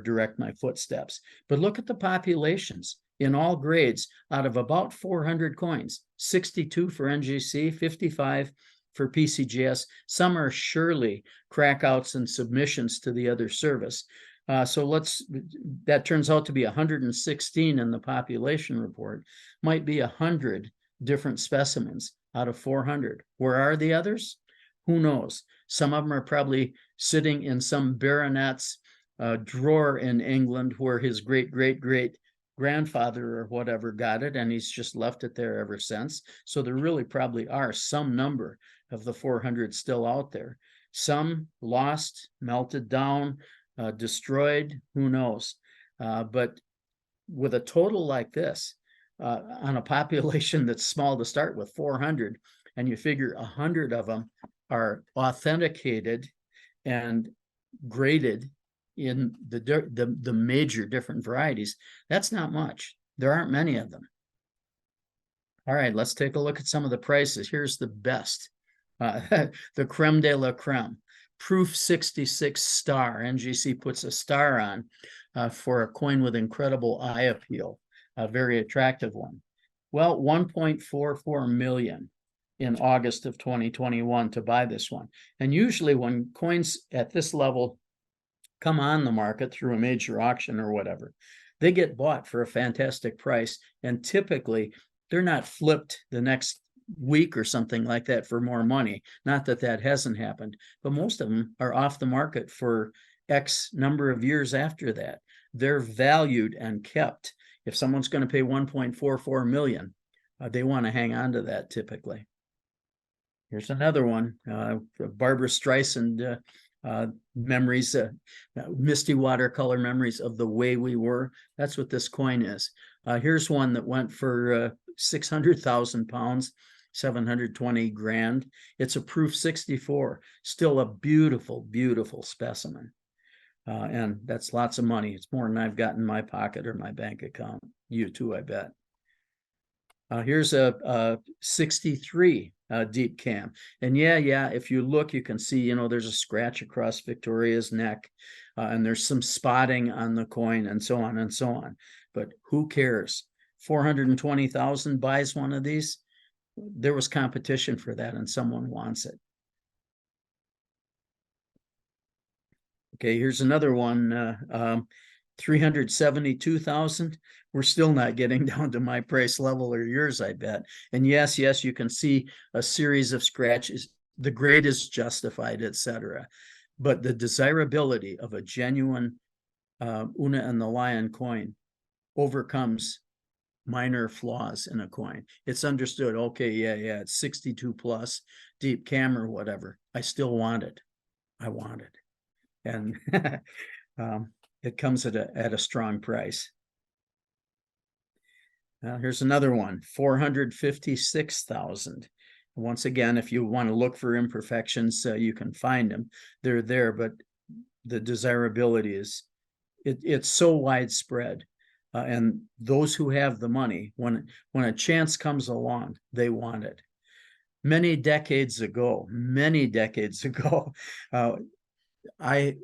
direct my footsteps. But look at the populations in all grades. Out of about 400 coins, 62 for NGC, 55 for PCGS. Some are surely crackouts and submissions to the other service. So that turns out to be 116 in the population report. Might be 100 different specimens out of 400. Where are the others? Who knows? Some of them are probably sitting in some baronet's drawer in England where his great-great-great-grandfather or whatever got it, and he's just left it there ever since. So there really probably are some number of the 400 still out there. Some lost, melted down, destroyed, who knows? But with a total like this, on a population that's small to start with, 400, and you figure 100 of them are authenticated and graded in the major different varieties, that's not much. There aren't many of them. All right, let's take a look at some of the prices. Here's the best, the creme de la creme. Proof 66 star. NGC puts a star on for a coin with incredible eye appeal, a very attractive one. Well, 1.44 million in August of 2021 to buy this one. And usually when coins at this level come on the market through a major auction or whatever, they get bought for a fantastic price. And typically they're not flipped the next week or something like that for more money. Not that that hasn't happened, but most of them are off the market for X number of years after that. They're valued and kept. If someone's going to pay 1.44 million, they want to hang on to that typically. Here's another one, Barbara Streisand memories, misty watercolor memories of the way we were. That's what this coin is. Here's one that went for 600,000 pounds, 720 grand. It's a proof 64, still a beautiful, beautiful specimen. And that's lots of money. It's more than I've got in my pocket or my bank account. You too, I bet. Here's a 63 deep cam. And yeah, if you look, you can see, you know, there's a scratch across Victoria's neck, and there's some spotting on the coin and so on and so on. But who cares? 420,000 buys one of these. There was competition for that and someone wants it. Okay, here's another one, 372,000. We're still not getting down to my price level or yours, I bet. And yes, you can see a series of scratches. The grade is justified, etc. But the desirability of a genuine Una and the Lion coin overcomes minor flaws in a coin. It's understood, okay, yeah, it's 62 plus, deep cam or whatever. I still want it. I wanted. And it comes at a strong price. Now here's another one, 456,000. Once again, if you want to look for imperfections, you can find them. They're there, but the desirability is it's so widespread. And those who have the money, when a chance comes along, they want it. Many decades ago, I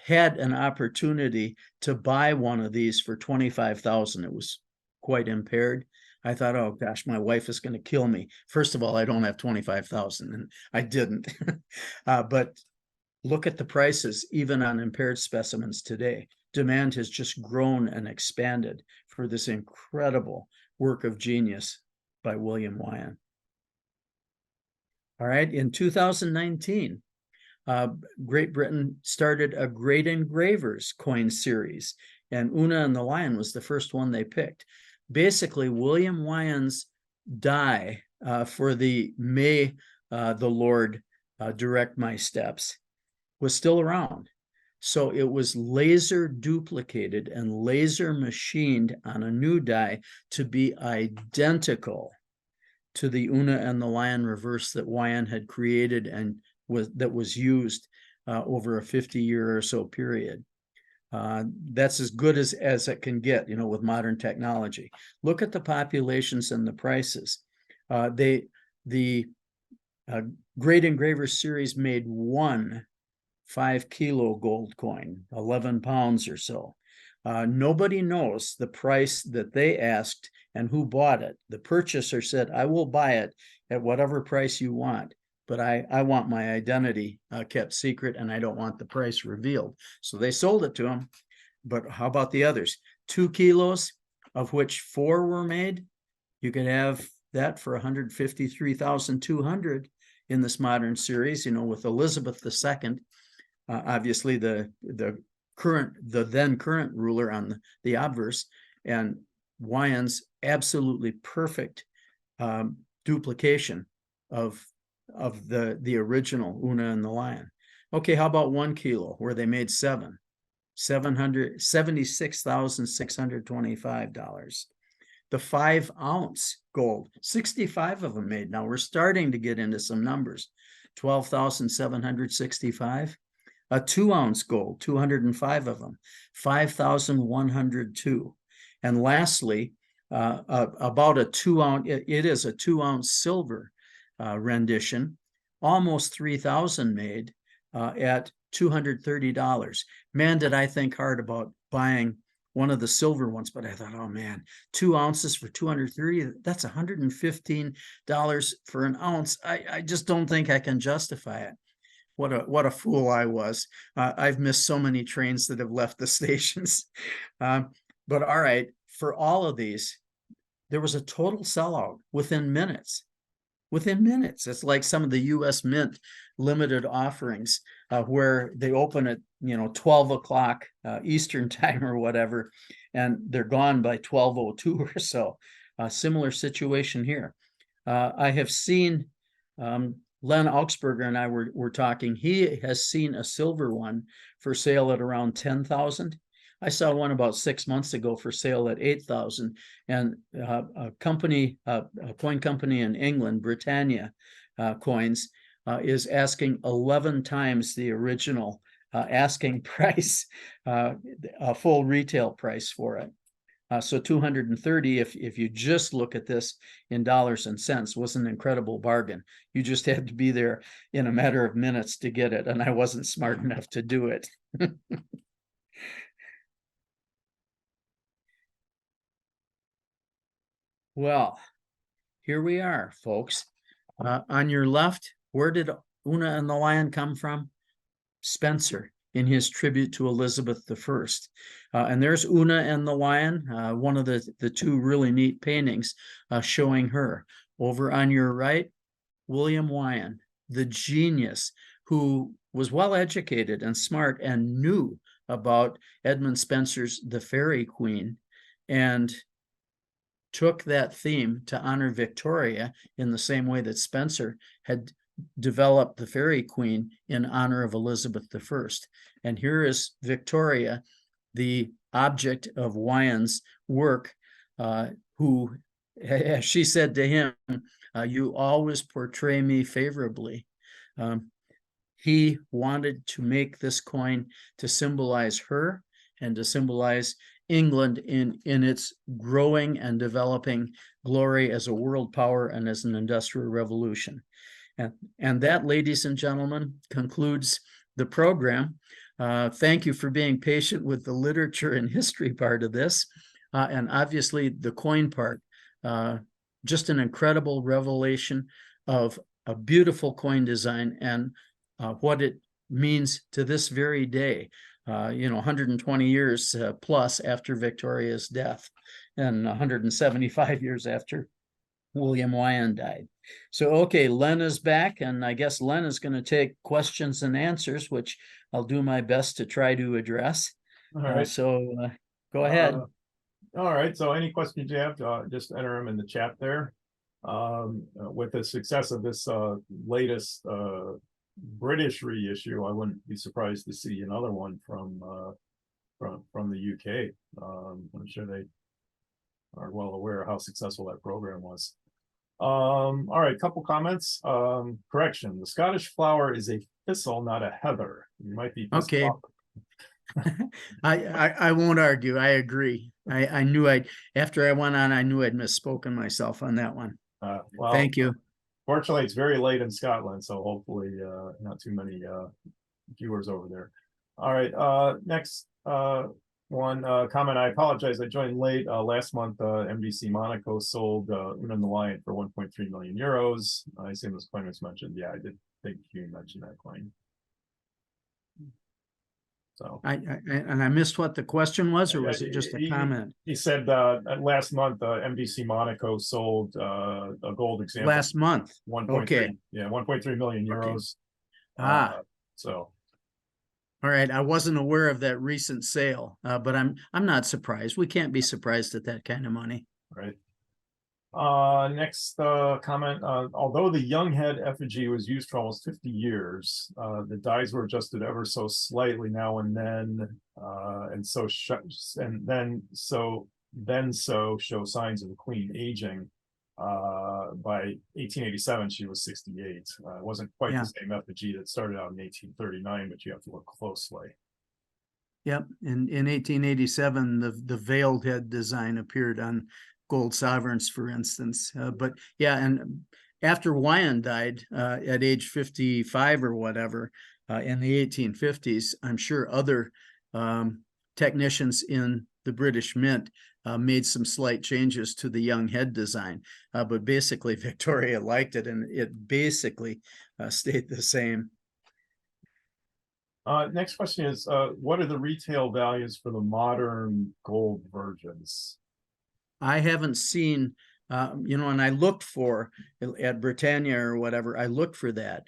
had an opportunity to buy one of these for 25,000. It was quite impaired. I thought, oh gosh, my wife is going to kill me. First of all, I don't have 25,000, and I didn't. But look at the prices, even on impaired specimens today. Demand has just grown and expanded for this incredible work of genius by William Wyon. All right, in 2019, Great Britain started a Great Engravers coin series, and Una and the Lion was the first one they picked. Basically, William Wyon's die for the May the Lord direct my steps was still around. So it was laser duplicated and laser machined on a new die to be identical to the Una and the Lion reverse that Wyon had created and that was used over a 50-year or so period. That's as good as it can get, with modern technology. Look at the populations and the prices. The Great Engravers series made one 5-kilo gold coin, 11 pounds or so. Nobody knows the price that they asked and who bought it. The purchaser said, I will buy it at whatever price you want, but I want my identity kept secret, and I don't want the price revealed. So they sold it to him. But how about the others? 2 kilos, of which 4 were made. You could have that for 153,200 in this modern series, with Elizabeth II, obviously the then current ruler on the obverse, and Wyon's absolutely perfect duplication of the original Una and the Lion. Okay, how about 1 kilo, where they made 7? $776,625. The 5-ounce gold, 65 of them made. Now we're starting to get into some numbers. 12,765. A 2-ounce gold, 205 of them, 5,102. And lastly, about a 2-ounce, it is a 2-ounce silver rendition, almost 3,000 made at $230. Man, did I think hard about buying one of the silver ones, but I thought, oh man, 2 ounces for $230, that's $115 for an ounce. I just don't think I can justify it. What a fool I was. I've missed so many trains that have left the stations. But all right, for all of these, there was a total sellout within minutes. Within minutes. It's like some of the U.S. Mint limited offerings where they open at 12 o'clock Eastern time or whatever, and they're gone by 12:02 or so. Similar situation here. I have seen Len Augsburger and I were talking. He has seen a silver one for sale at around 10,000. I saw one about 6 months ago for sale at 8,000. And a coin company in England, Britannia Coins, is asking 11 times the original asking price, a full retail price for it. So 230, if you just look at this in dollars and cents, was an incredible bargain. You just had to be there in a matter of minutes to get it, and I wasn't smart enough to do it. Well, here we are, folks. On your left, where did Una and the Lion come from? Spencer, in his tribute to Elizabeth I. And there's Una and the Lion, one of the two really neat paintings showing her. Over on your right, William Wyon, the genius who was well educated and smart and knew about Edmund Spenser's The Fairy Queen, and took that theme to honor Victoria in the same way that Spencer had developed the Fairy Queen in honor of Elizabeth I. And here is Victoria, the object of Wyon's work, who, as she said to him, you always portray me favorably. He wanted to make this coin to symbolize her and to symbolize England in its growing and developing glory as a world power and as an industrial revolution. And that, ladies and gentlemen, concludes the program. Thank you for being patient with the literature and history part of this. And obviously the coin part, just an incredible revelation of a beautiful coin design and what it means to this very day, 120 years plus after Victoria's death and 175 years after William Wyon died. So, okay, Len is back, and I guess Len is going to take questions and answers, which I'll do my best to try to address. All right. Go ahead. All right. So any questions you have, just enter them in the chat there. With the success of this latest British reissue, I wouldn't be surprised to see another one from the UK. I'm sure they are well aware of how successful that program was. All right, couple comments. Correction: the Scottish flower is a thistle, not a heather. You might be okay. I won't argue. I agree. I knew after I went on, I knew I'd misspoken myself on that one. Well, thank you. Fortunately, it's very late in Scotland, so hopefully not too many viewers over there. All right, next one comment. I apologize. I joined late. Last month, MBC Monaco sold Una the Lion for 1.3 million euros. I assume this coin was mentioned. Yeah, I did think you mentioned that coin. So I missed what the question was, or was it just a comment? He said last month MBC Monaco sold a gold example. Last month. 1.3. Okay. Yeah, 1.3 million euros. Okay. So. All right, I wasn't aware of that recent sale, but I'm not surprised. We can't be surprised at that kind of money. Right. Next comment. Although the young head effigy was used for almost 50 years, the dies were adjusted ever so slightly now and then, and so show signs of the queen aging. By 1887, she was 68. It wasn't quite the same effigy that started out in 1839, but you have to look closely. Yep. In 1887, the veiled head design appeared on gold sovereigns, for instance. But yeah, and after Wyon died at age 55 or whatever, in the 1850s, I'm sure other technicians in the British Mint made some slight changes to the young head design, but basically Victoria liked it, and it basically stayed the same. Next question is, what are the retail values for the modern gold versions? I haven't seen, and I looked for at Britannia or whatever, I looked for that.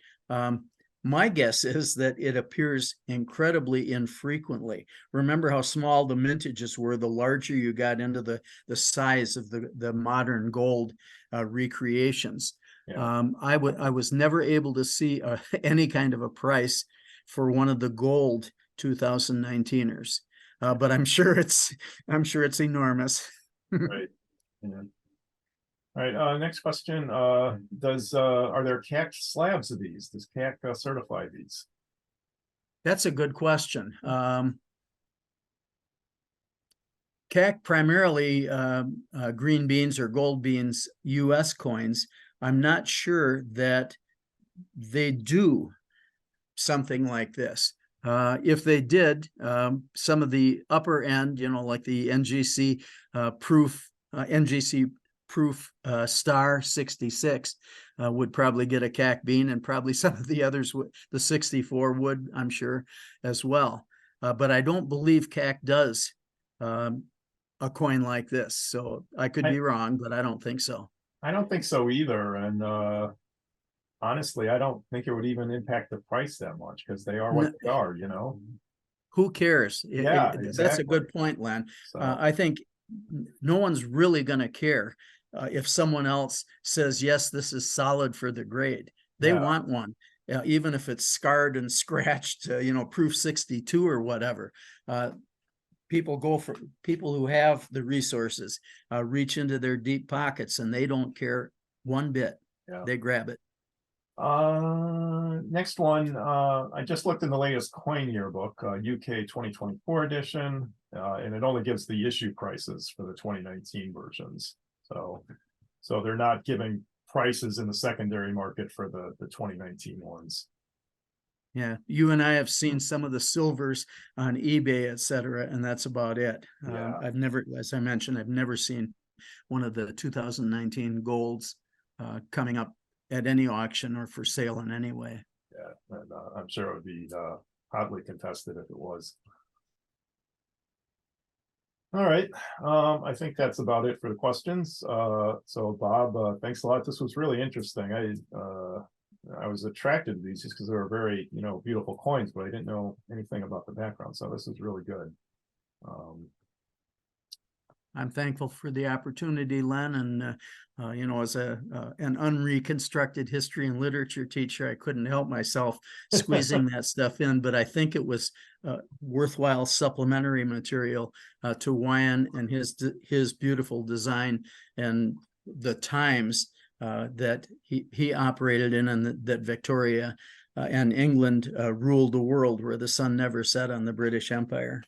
My guess is that it appears incredibly infrequently. Remember how small the mintages were, the larger you got into the size of the modern gold recreations. Yeah. I was never able to see any kind of a price for one of the gold 2019ers, but I'm sure it's enormous. Right. Yeah. All right. Next question. Are there CAC slabs of these? Does CAC certify these? That's a good question. CAC primarily green beans or gold beans U.S. coins. I'm not sure that they do something like this. If they did, some of the upper end, like the NGC proof star 66 would probably get a CAC bean, and probably some of the others would, the 64 would, I'm sure, as well. But I don't believe CAC does a coin like this. So I could be wrong, but I don't think so. I don't think so either. And honestly, I don't think it would even impact the price that much, because they are what they are, Who cares? Yeah, exactly. That's a good point, Len. So. I think no one's really going to care if someone else says, yes, this is solid for the grade. They Yeah. want one, even if it's scarred and scratched, proof 62 or whatever. People who have the resources, reach into their deep pockets, and they don't care one bit. Yeah. They grab it. Next one, I just looked in the latest coin yearbook, UK 2024 edition, and it only gives the issue prices for the 2019 versions. So they're not giving prices in the secondary market for the 2019 ones. Yeah, you and I have seen some of the silvers on eBay, etc., and that's about it. Yeah. I've never, as I mentioned, I've never seen one of the 2019 golds coming up at any auction or for sale in any way. Yeah, and I'm sure it would be hotly contested if it was. All right, I think that's about it for the questions. So Bob, thanks a lot. This was really interesting. I was attracted to these just because they were very, beautiful coins, but I didn't know anything about the background. So this is really good. I'm thankful for the opportunity, Len, and as an unreconstructed history and literature teacher, I couldn't help myself squeezing that stuff in. But I think it was worthwhile supplementary material to Wyon and his beautiful design and the times that he operated in, and that Victoria and England ruled the world, where the sun never set on the British Empire.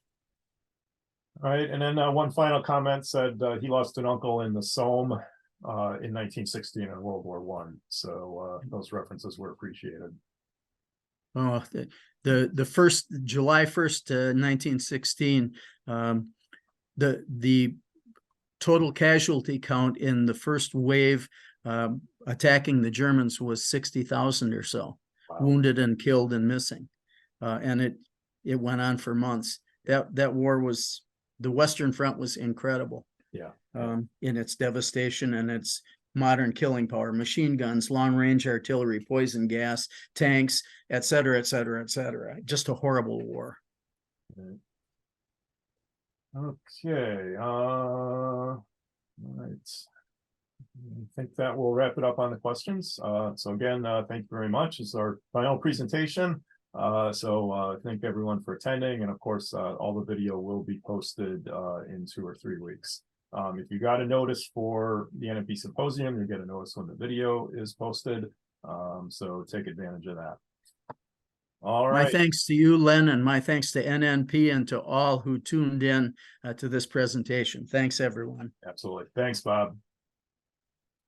All right, and then one final comment said he lost an uncle in the Somme in 1916 in World War I. So those references were appreciated. Oh, the first July 1st, 1916, the total casualty count in the first wave attacking the Germans was 60,000 or so. Wow. Wounded and killed and missing, and it went on for months. That war was. The Western Front was incredible. Yeah. In its devastation and its modern killing power: machine guns, long-range artillery, poison gas, tanks, et cetera, et cetera, et cetera. Just a horrible war. Okay. All right. I think that will wrap it up on the questions. So again, thank you very much. This is our final presentation. Thank everyone for attending, and of course all the video will be posted in 2 or 3 weeks. If you got a notice for the NMP Symposium, you get a notice when the video is posted, so take advantage of that. All right. My thanks to you, Len, and my thanks to NNP and to all who tuned in to this presentation. Thanks, everyone. Absolutely. Thanks, Bob.